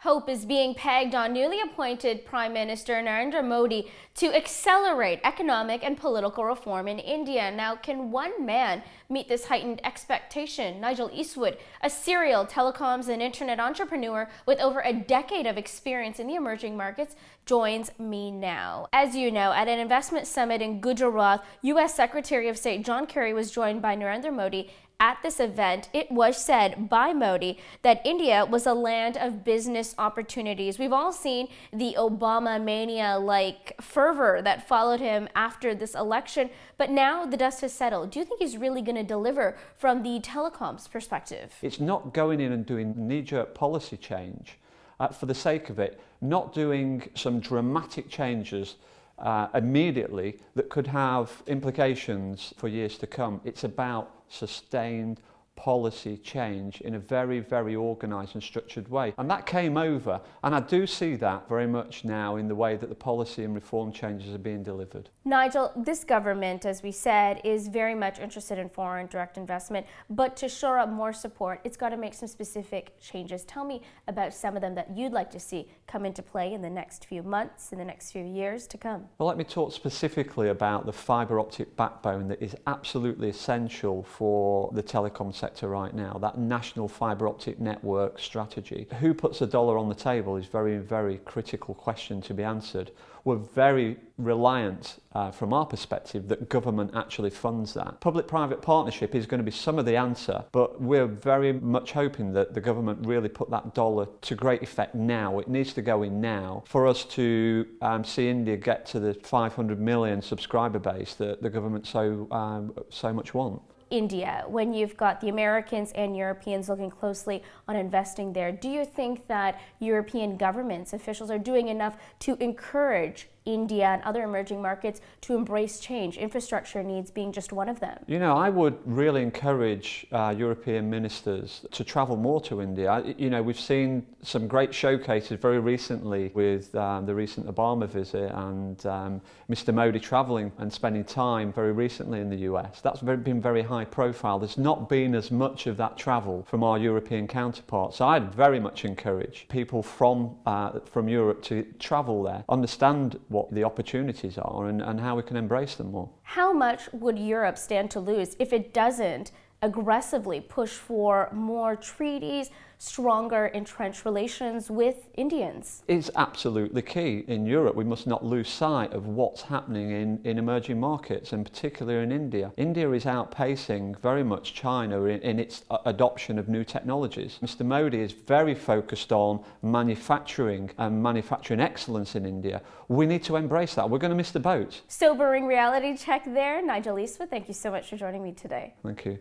Hope is being pegged on newly appointed Prime Minister Narendra Modi to accelerate economic and political reform in India. Now, can one man meet this heightened expectation? Nigel Eastwood, a serial telecoms and internet entrepreneur with over a decade of experience in the emerging markets, joins me now. As you know, at an investment summit in Gujarat, U.S. Secretary of State John Kerry was joined by Narendra Modi. At this event, it was said by Modi that India was a land of business opportunities. We've all seen the Obamamania-like fervor that followed him after this election, but now the dust has settled. Do you think he's really going to deliver from the telecoms perspective? It's not going in and doing knee-jerk policy change for the sake of it, not doing some dramatic changes immediately that could have implications for years to come. It's about sustained policy change in a very, very organised and structured way. And that came over, and I do see that very much now in the way that the policy and reform changes are being delivered. Nigel, this government, as we said, is very much interested in foreign direct investment, but to shore up more support, it's got to make some specific changes. Tell me about some of them that you'd like to see come into play in the next few months, in the next few years to come. Well, let me talk specifically about the fibre optic backbone that is absolutely essential for the telecom sector right now, that national fibre optic network strategy. Who puts a dollar on the table is very, very critical question to be answered. We're very reliant from our perspective that government actually funds that. Public-private partnership is going to be some of the answer, but we're very much hoping that the government really put that dollar to great effect now. It needs to go in now for us to see India get to the 500 million subscriber base that the government so much want. India, when you've got the Americans and Europeans looking closely on investing there, do you think that European governments, officials are doing enough to encourage India and other emerging markets to embrace change, infrastructure needs being just one of them? You know, I would really encourage European ministers to travel more to India. You know, we've seen some great showcases very recently with the recent Obama visit and Mr. Modi travelling and spending time very recently in the US. That's been very high profile. There's not been as much of that travel from our European counterparts. So I'd very much encourage people from Europe to travel there, understand what the opportunities are and how we can embrace them more. How much would Europe stand to lose if it doesn't aggressively push for more treaties, stronger entrenched relations with Indians? It's absolutely key. In Europe, we must not lose sight of what's happening in emerging markets, and particularly in India. India is outpacing very much China in its adoption of new technologies. Mr. Modi is very focused on manufacturing and manufacturing excellence in India. We need to embrace that. We're going to miss the boat. Sobering reality check there. Nigel Eastwood, thank you so much for joining me today. Thank you.